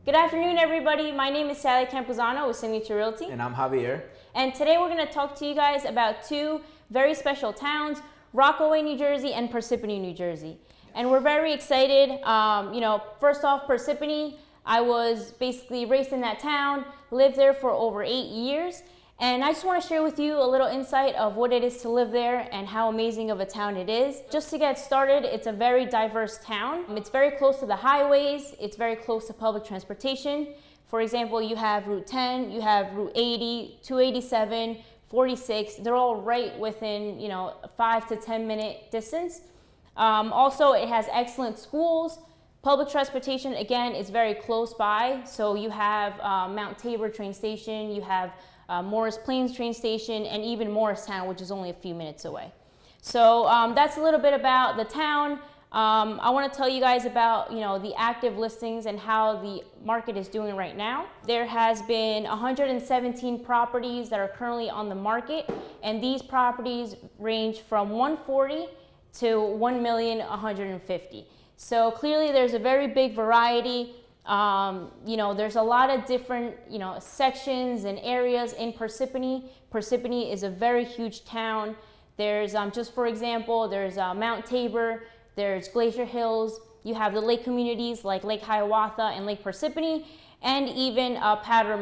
Good afternoon, everybody. My name is Sally Campuzano with Signature Realty. And I'm Javier. And today we're going to talk to you guys about two very special towns, Rockaway, New Jersey and Parsippany, New Jersey. And we're very excited. First off, Parsippany, I was basically raised in that town, lived there for over 8 years. And I just want to share with you a little insight of what it is to live there and how amazing of a town it is. Just to get started, it's a very diverse town. It's very close to the highways. It's very close to public transportation. For example, you have Route 10, you have Route 80, 287, 46. They're all right within, a 5 to 10 minute distance. Also, it has excellent schools. Public transportation, again, is very close by. So you have Mount Tabor train station, you have Morris Plains train station, and even Morristown, which is only a few minutes away. So that's a little bit about the town. I want to tell you guys about the active listings and how the market is doing right now. There has been 117 properties that are currently on the market, and these properties range from 140 to 1,150,000. So clearly there's a very big variety. There's a lot of different, sections and areas in Parsippany. Parsippany is a very huge town. There's, just for example, there's Mount Tabor, there's Glacier Hills, you have the lake communities like Lake Hiawatha and Lake Parsippany, and even Powder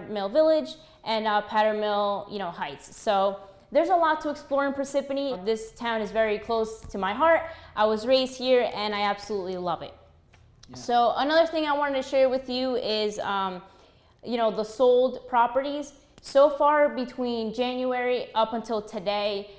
Mill Village, and Powder Mill, Heights. So there's a lot to explore in Parsippany. This town is very close to my heart. I was raised here and I absolutely love it. Yeah. So another thing I wanted to share with you is, the sold properties. So far between January up until today,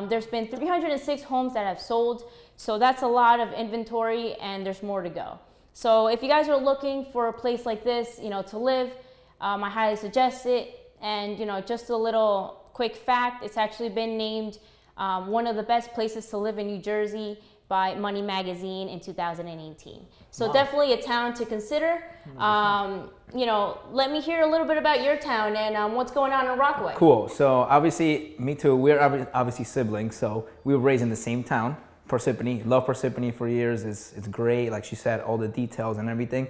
there's been 306 homes that have sold. So that's a lot of inventory and there's more to go. So if you guys are looking for a place like this, to live, I highly suggest it. And, just a little quick fact, it's actually been named one of the best places to live in New Jersey by Money Magazine in 2018. So wow. Definitely a town to consider. Let me hear a little bit about your town and what's going on in Rockaway. Cool. So obviously, me too. We're obviously siblings. So we were raised in the same town, Parsippany. Love Parsippany for years. It's great. Like she said, all the details and everything.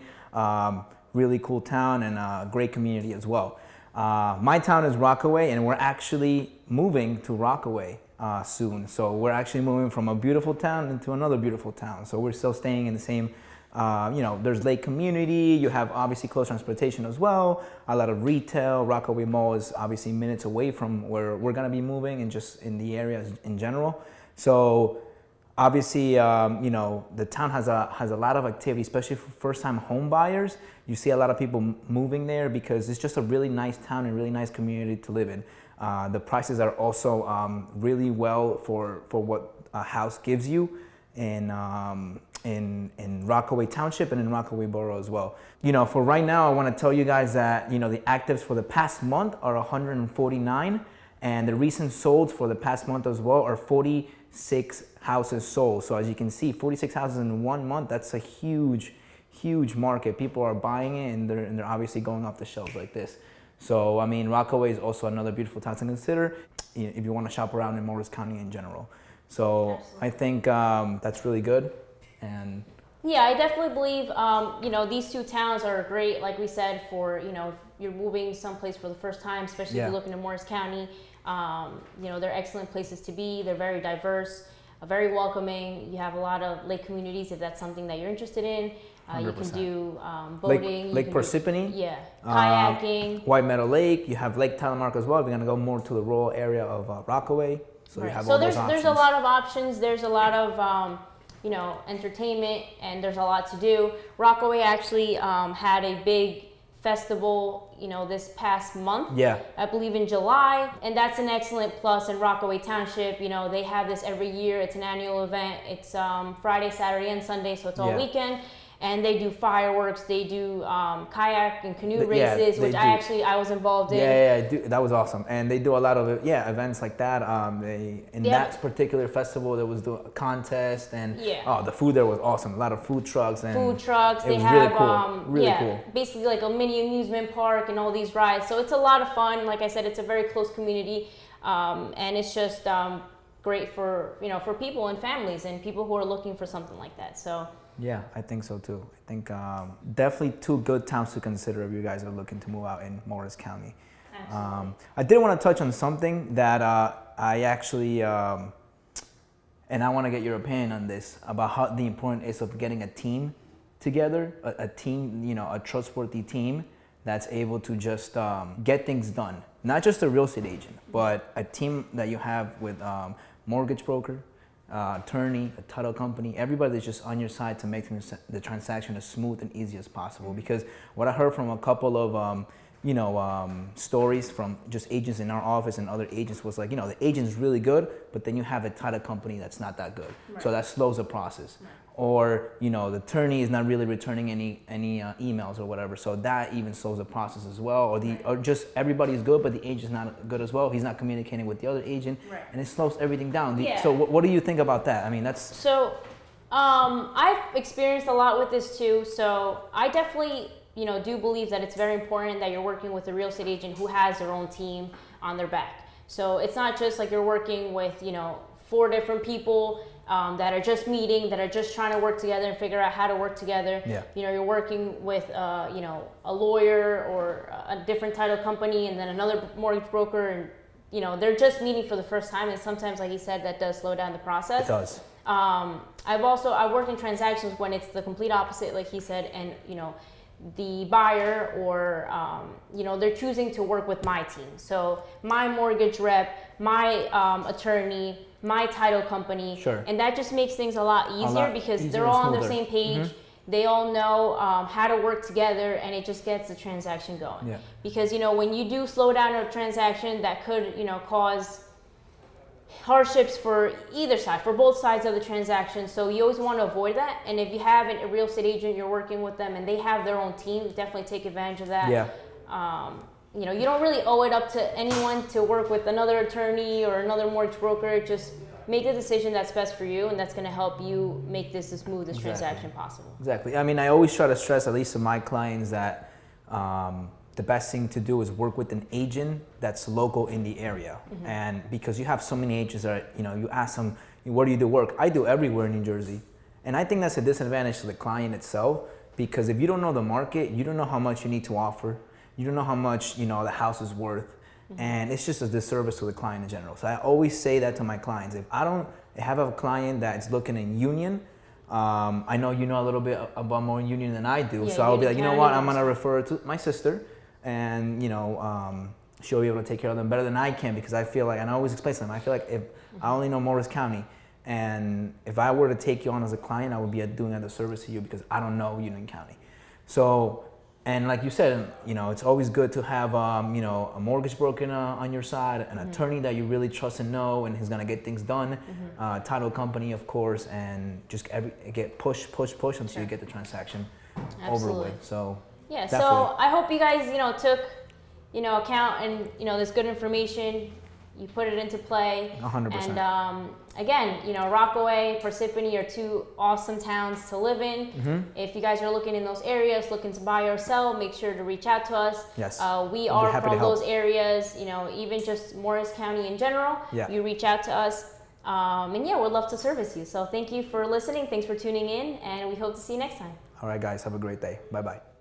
Really cool town and a great community as well. My town is Rockaway, and we're actually moving to Rockaway soon. So we're actually moving from a beautiful town into another beautiful town. So we're still staying in the same, there's lake community. You have obviously close transportation as well. A lot of retail. Rockaway Mall is obviously minutes away from where we're gonna be moving and just in the area in general. So obviously, the town has a lot of activity, especially for first-time home buyers. You see a lot of people moving there because it's just a really nice town and really nice community to live in. The prices are also really well for what a house gives you in Rockaway Township and in Rockaway Borough as well. For right now, I want to tell you guys that the actives for the past month are 149, and the recent solds for the past month as well are 46 houses sold. So as you can see, 46 houses in 1 month, that's a huge market. People are buying it and they're obviously going off the shelves like this. So I mean, Rockaway is also another beautiful town to consider if you want to shop around in Morris County in general. So absolutely. I think that's really good. And yeah, I definitely believe these two towns are great, like we said, for if you're moving someplace for the first time, especially if you're looking to Morris County. They're excellent places to be. They're very diverse, very welcoming. You have a lot of lake communities if that's something that you're interested in. You can do boating. Lake Parsippany. Kayaking. White Meadow Lake. You have Lake Telemark as well. We're going to go more to the rural area of Rockaway. So right. You have all those options. There's a lot of options. There's a lot of entertainment, and there's a lot to do. Rockaway actually had a big festival, this past month. Yeah. I believe in July, and that's an excellent plus in Rockaway Township. They have this every year. It's an annual event. It's Friday, Saturday, and Sunday, so it's all weekend. And they do fireworks, they do kayak and canoe races, which I was involved in. Yeah, that was awesome. And they do a lot of events like that. That particular festival, there was the contest, and the food there was awesome. A lot of food trucks. And They have really cool. Basically like a mini amusement park and all these rides. So it's a lot of fun. Like I said, it's a very close community, and it's just great for for people and families and people who are looking for something like that. So Yeah, I think so too. I think definitely two good towns to consider if you guys are looking to move out in Morris County. I did want to touch on something that I actually, and I want to get your opinion on this, about how the importance is of getting a team together, a team, you know, a trustworthy team that's able to just get things done. Not just a real estate agent, but a team that you have with mortgage broker, attorney, a title company, everybody that's just on your side to make the transaction as smooth and easy as possible. Because what I heard from a couple of stories from just agents in our office and other agents was like, you know, the agent's really good, but then you have a title company that's not that good. Right. So that slows the process. Right. Or, you know, the attorney is not really returning any emails or whatever. So that even slows the process as well. Or or just everybody's good, but the agent's not good as well. He's not communicating with the other agent, right. And it slows everything down. Yeah. So what do you think about that? I mean, that's... So I've experienced a lot with this too. So I definitely, you know, do believe that it's very important that you're working with a real estate agent who has their own team on their back. So it's not just like you're working with, you know, 4 different people that are just meeting, that are just trying to work together and figure out how to work together. Yeah. You know, you're working with, you know, a lawyer or a different title company and then another mortgage broker, and, you know, they're just meeting for the first time. And sometimes, like you said, that does slow down the process. It does. I've worked in transactions when it's the complete opposite, like he said, and, you know, the buyer or, you know, they're choosing to work with my team. So my mortgage rep, my attorney, my title company. Sure. And that just makes things a lot easier because they're all on the same page. Mm-hmm. They all know how to work together, and it just gets the transaction going. Yeah. Because, you know, when you do slow down a transaction, that could, you know, cause hardships for either side, for both sides of the transaction. So you always want to avoid that. And if you have a real estate agent, you're working with them and they have their own team, definitely take advantage of that. Yeah. You know, you don't really owe it up to anyone to work with another attorney or another mortgage broker. Just make the decision that's best for you, and that's going to help you make this the smoothest transaction possible. Exactly. I mean, I always try to stress, at least to my clients, that the best thing to do is work with an agent that's local in the area. Mm-hmm. And because you have so many agents that, you know, you ask them, where do you do work? I do everywhere in New Jersey. And I think that's a disadvantage to the client itself, because if you don't know the market, you don't know how much you need to offer. You don't know how much, you know, the house is worth. Mm-hmm. And it's just a disservice to the client in general. So I always say that to my clients. If I don't have a client that's looking in Union, I know you know a little bit about more Union than I do. Yeah, so I'll be like, you know what, I'm going to refer to my sister, and, you know, she'll be able to take care of them better than I can, because I feel like, and I always explain to them, I feel like if I only know Morris County, and if I were to take you on as a client, I would be doing a disservice to you because I don't know Union County. So, and like you said, you know, it's always good to have, you know, a mortgage broker on your side, an mm-hmm. attorney that you really trust and know, and who's gonna get things done, mm-hmm. Title company, of course, and just get push until sure. you get the transaction over with. So yeah, definitely. So I hope you guys, you know, took, you know, account and, you know, this good information. You put it into play. 100%. And again, you know, Rockaway, Parsippany are 2 awesome towns to live in. Mm-hmm. If you guys are looking in those areas, looking to buy or sell, make sure to reach out to us. Yes. We are from those areas, you know, even just Morris County in general. Yeah. You reach out to us. And yeah, we'd love to service you. So thank you for listening. Thanks for tuning in, and we hope to see you next time. All right, guys. Have a great day. Bye-bye.